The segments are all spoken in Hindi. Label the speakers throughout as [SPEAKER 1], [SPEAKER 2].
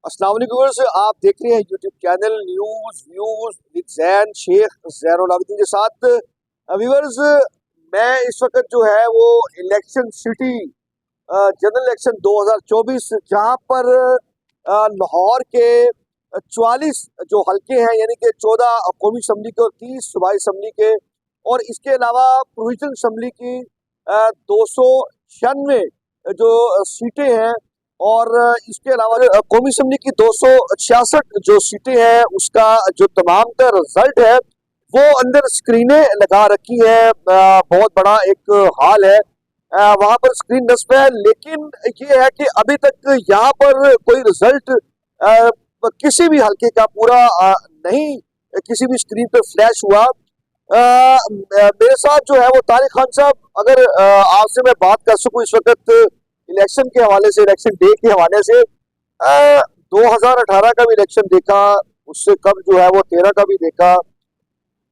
[SPEAKER 1] अस्सलाम वालेकुम व्यूअर्स, आप देख रहे हैं YouTube channel news views with Zain Sheikh Zainul Abidin के साथ। व्यूअर्स, मैं इस वक्त जो है वो इलेक्शन सिटी जनरल इलेक्शन 2024 जहां पर लाहौर के 44 जो हल्के हैं, यानी कि 14 कौमी असम्बली के और 30 सूबाई असम्बली के, और इसके अलावा प्रोविजनल असम्बली की 296 जो सीटें हैं, और इसके अलावा कौमी असम्बली की 266 जो सीटें हैं, उसका जो तमाम का रिजल्ट है वो अंदर स्क्रीनें लगा रखी है। बहुत बड़ा एक हॉल है, वहां पर स्क्रीन नस्ब है, लेकिन ये है कि अभी तक यहाँ पर कोई रिजल्ट किसी भी हल्के का पूरा नहीं किसी भी स्क्रीन पर फ्लैश हुआ। मेरे साथ जो है वो तारिक खान साहब, अगर आपसे मैं बात कर सकूं इस वक्त इलेक्शन के हवाले से, इलेक्शन डे के हवाले से, 2018 का भी इलेक्शन देखा, उससे कब जो है वो 13 का भी देखा,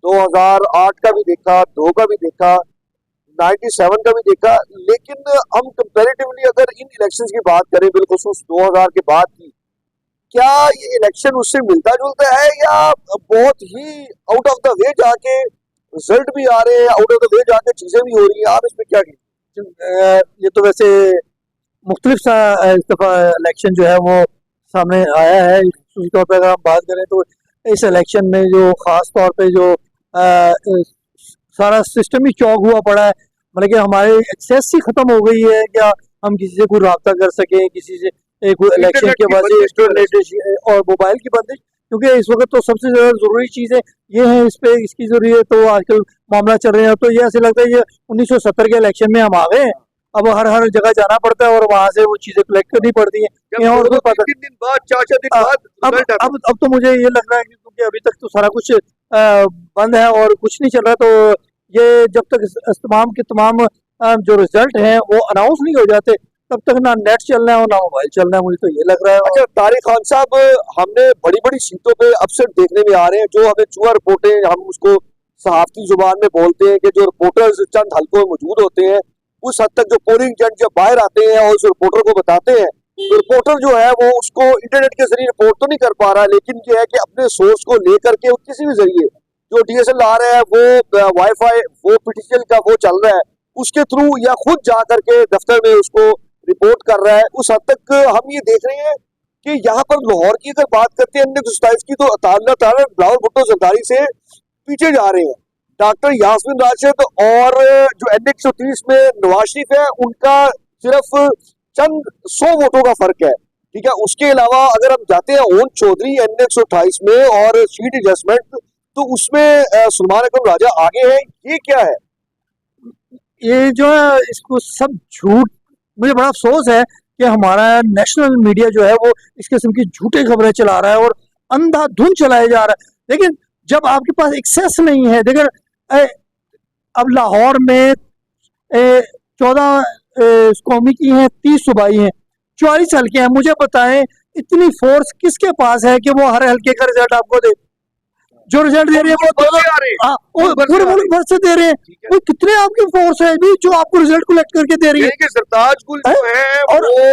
[SPEAKER 1] 2008 का भी देखा, 2 का भी देखा, 97 का भी देखा, लेकिन हम कंपैरेटिवली अगर इन इलेक्शंस की बात करें, बिलखुसूस 2000 के बाद की, क्या ये इलेक्शन उससे मिलता जुलता है, या बहुत ही आउट ऑफ द वे जाके रिजल्ट भी आ रहे हैं, आउट ऑफ द वे जाके चीजें भी हो रही है? आप इसमें क्या कहते
[SPEAKER 2] ये तो वैसे मुख्तलिफ सा इस दफ़ा इलेक्शन जो है वो सामने आया है। खासूस तौर पर अगर हम बात करें तो इस इलेक्शन में जो ख़ास तौर पे जो सारा सिस्टम ही चौक हुआ पड़ा है, मतलब कि हमारी एक्सेस ही ख़त्म हो गई है। क्या हम किसी से कोई रब्ता कर सकें, किसी से इलेक्शन के बाद इंटरनेट और मोबाइल की बंदिश, क्योंकि इस वक्त तो सबसे ज़्यादा ज़रूरी चीज़ें ये हैं, इस पे इसकी ज़रूरत तो आजकल मामला चल रहे हैं, तो ये ऐसे लगता है ये 1970 के इलेक्शन में हम आ गए हैं। अब हर हर जगह जाना पड़ता है और वहां से वो चीजें कलेक्ट करनी पड़ती हैं। और कोई पता
[SPEAKER 1] 3 दिन बाद, 4 दिन बाद रिजल्ट आता है।
[SPEAKER 2] अब तो मुझे ये लग रहा है कि क्योंकि अभी तक तो सारा कुछ बंद है और कुछ नहीं चल रहा, तो ये जब तक तमाम के तमाम जो रिजल्ट हैं वो अनाउंस नहीं हो जाते, तब तक ना नेट चलना है और ना मोबाइल चलना है, मुझे तो ये लग रहा है।
[SPEAKER 1] अच्छा तारिक खान साहब, हमने बड़ी बड़ी सीटों पे अपसेट देखने में आ रहे हैं, जो हमें चूहा रिपोर्टें, हम उसको सहाफती जुबान में बोलते हैं, कि जो रिपोर्टर्स चंद हल्कों में मौजूद होते हैं, उस हद तक जो पोलिंग एजेंट जब बाहर आते हैं और उस रिपोर्टर को बताते हैं, तो रिपोर्टर जो है वो उसको इंटरनेट के जरिए रिपोर्ट तो नहीं कर पा रहा, लेकिन ये है कि अपने सोर्स को लेकर के किसी भी जरिए जो DSLR है, वो वाईफाई, वो पीटीसीएल का वो चल रहा है, उसके थ्रू या खुद जा करके दफ्तर में उसको रिपोर्ट कर रहा है। उस हद तक हम ये देख रहे हैं कि यहाँ पर लाहौर की अगर बात करते हैं NX27 की, तो बिलावल भुट्टो जरदारी से पीछे जा रहे हैं। डॉक्टर यास्मीन राशिद और जो NX130 में नवाज शरीफ है, उनका सिर्फ चंद 100 वोटों का फर्क है, ठीक है। उसके अलावा अगर हम जाते हैं ओन चौधरी NX28 में और सीट एडजस्टमेंट, तो उसमें सलमान अकरम राजा आगे है। ये क्या है?
[SPEAKER 2] ये जो है इसको सब झूठ, मुझे बड़ा अफसोस है कि हमारा नेशनल मीडिया जो है वो इस किस्म की झूठे खबरें चला रहा है और अंधाधुंध चलाया जा रहा है। लेकिन जब आपके पास एक्सेस नहीं है, देखिए अब लाहौर में 14 कौमी की हैं, 30 सूबाई हैं, 44 हल्के हैं। मुझे बताएं इतनी फोर्स किसके पास है कि वो हर हल्के का रिजल्ट आपको दे? जो रिजल्ट दे रहे हैं वो पूरे मुल्क भर से दे रहे हैं। वो कितने आपकी फोर्स है भी जो आपको रिजल्ट कलेक्ट करके दे रही है?
[SPEAKER 1] कि सरताज गुल जो है
[SPEAKER 2] और
[SPEAKER 1] वो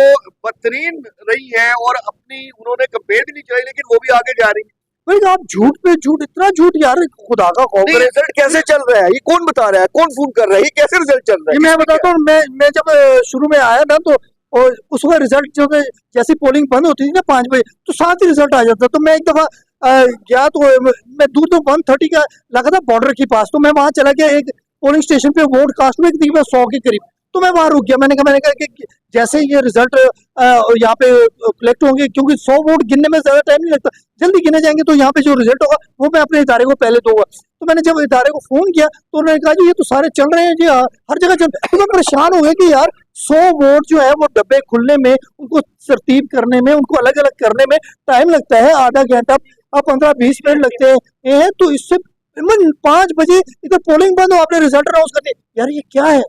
[SPEAKER 1] बदतरीन रही है और अपनी उन्होंने कंपेयर भी नहीं चलाई, लेकिन वो भी आगे जा रही है।
[SPEAKER 2] भाई आप झूठ पे झूठ, इतना झूठ यार, खुदा का खौफ करे।
[SPEAKER 1] रिजल्ट कैसे चल रहा है? ये कौन बता रहा है, कौन फोन कर रहा है? ये कैसे रिजल्ट चल रहा है?
[SPEAKER 2] ये मैं बताता हूँ, मैं जब शुरू में आया ना, तो और उस वक्त रिजल्ट जो जैसी पोलिंग बंद होती थी ना 5 बजे, तो साथ ही रिजल्ट आ जाता। तो मैं एक दफा गया, तो मैं दूर तो 130 का लगा था बॉर्डर के पास, तो मैं वहां चला गया एक पोलिंग स्टेशन पे, वोट कास्ट में 100 के करीब, तो मैं वहां रुक गया। मैंने कहा कि जैसे ये रिजल्ट यहाँ पे कलेक्ट होंगे, क्योंकि 100 वोट गिनने में ज्यादा टाइम नहीं लगता, जल्दी गिने जाएंगे, तो यहाँ पे जो रिजल्ट होगा वो मैं अपने इदारे को पहले दूंगा। तो मैंने जब इदारे को फोन किया तो उन्होंने कहा जी ये तो सारे चल रहे हैं जी, हर जगह चल। तो मैं परेशान हो गया कि यार 100 वोट जो है वो डब्बे खुलने में, उनको तरतीब करने में, उनको अलग अलग करने में टाइम लगता है, आधा घंटा 15-20 मिनट लगते हैं। तो इससे 5 बजे इधर पोलिंग बंद हो, आपने रिजल्ट अनाउंस कर दिया, यार ये क्या है?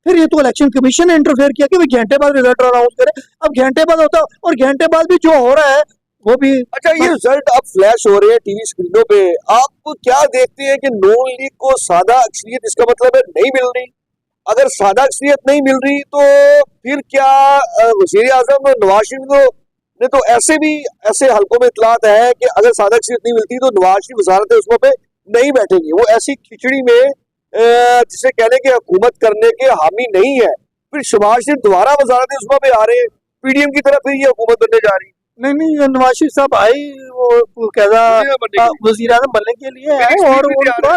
[SPEAKER 2] फिर ये तो इलेक्शन कमीशन ने इंटरफेयर किया कि भाई घंटे बाद रिजल्ट अनाउंस करें। अब घंटे बाद होता है और घंटे बाद भी जो हो रहा है वो भी।
[SPEAKER 1] अच्छा, ये रिजल्ट अब फ्लैश हो रहे हैं टीवी स्क्रीनों पे, आप क्या देखते हैं कि नून लीग को सादा अक्सरियत, इसका मतलब है नहीं मिल रही? अगर सादा अक्सरियत नहीं मिल रही, तो फिर क्या वजीर आजम नवाज शरीफ को नहीं तो ऐसे हलकों में इतलात है कि अगर सादक सीट नहीं मिलती तो नवाज शरीफ वजारत उस्मा पे नहीं बैठेंगे। वो ऐसी खिचड़ी में जिसे कहने की हुकूमत करने के हामी नहीं है, फिर शहबाज शरीफ दोबारा वजारत उस्मा पे आ रहे हैं, पीडीएम की तरफ फिर ये हुकूमत बनने जा रही है।
[SPEAKER 2] नहीं, नवाज शरीफ साहब आई वो कहता वजीर आजम बनने के लिए है और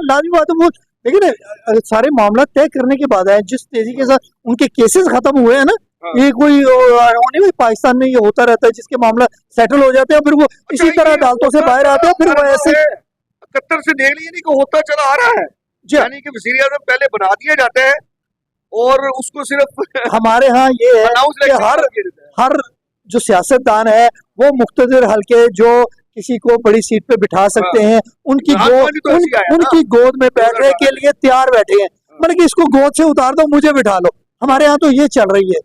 [SPEAKER 2] लाजमी बात है वो, लेकिन सारे मामला तय करने के बाद आए, जिस तेजी के साथ उनके केसेस खत्म हुए हैं ना, ये कोई नहीं, पाकिस्तान में ये होता रहता है जिसके मामला सेटल हो जाते हैं फिर वो इसी तरह अदालतों से बाहर आते हैं, फिर वो ऐसे
[SPEAKER 1] 71 से देख लीजिए कि होता चला आ रहा है, यानी कि वजीर आजम पहले बना दिए जाते हैं और उसको सिर्फ
[SPEAKER 2] हमारे यहाँ ये है कि हर जो सियासतदान है वो मुख्तदिर हल्के जो किसी को बड़ी सीट पे बिठा सकते हैं उनकी गोद में बैठने के लिए तैयार बैठे हैं, मतलब कि इसको गोद से उतार दो मुझे बिठा लो। हमारे यहाँ तो ये चल रही है,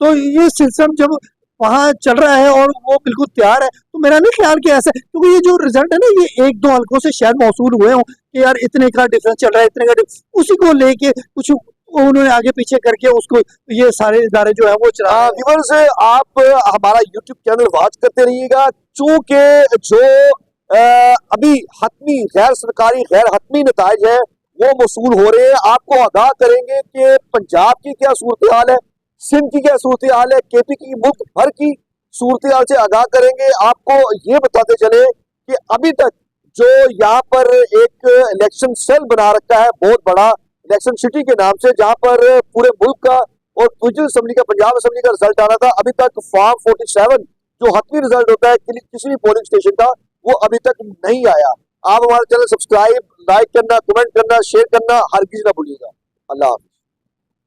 [SPEAKER 2] तो ये सिलसिला जब वहाँ चल रहा है और वो बिल्कुल तैयार है, तो मेरा नहीं ख्याल कि ऐसा, क्योंकि ये जो रिजल्ट है ना ये 1-2 हल्कों से शायद मौसूल हुए हों कि यार इतने का डिफरेंस चल रहा है, इतने का डिफरेंस, उसी को लेके कुछ उन्होंने आगे पीछे करके उसको ये सारे इदारे जो है वो चला।
[SPEAKER 1] व्यूअर्स आप हमारा यूट्यूब चैनल वॉच करते रहिएगा, चूंकि जो अभी हतमी गैर सरकारी गैर हतमी नताइज है वो मौसूल हो रहे हैं। आपको आगाह करेंगे कि पंजाब की क्या सूरत हाल है, सिंध की क्या सूरत हाल है, केपी की, मुल्क भर की सूरत हाल से आगाह करेंगे। आपको ये बताते चले कि अभी तक जो यहाँ पर एक इलेक्शन सेल बना रखा है बहुत बड़ा, इलेक्शन सिटी के नाम से, जहां पर पूरे मुल्क का और प्रोविंशियल असेंबली का, पंजाब असेंबली का रिजल्ट आना था, अभी तक फॉर्म 47 जो हतमी रिजल्ट होता है किसी भी पोलिंग स्टेशन का, वो अभी तक नहीं आया। आप हमारा चैनल सब्सक्राइब, लाइक करना, कमेंट करना, शेयर करना हर किसी ना भूलिएगा। अल्लाह।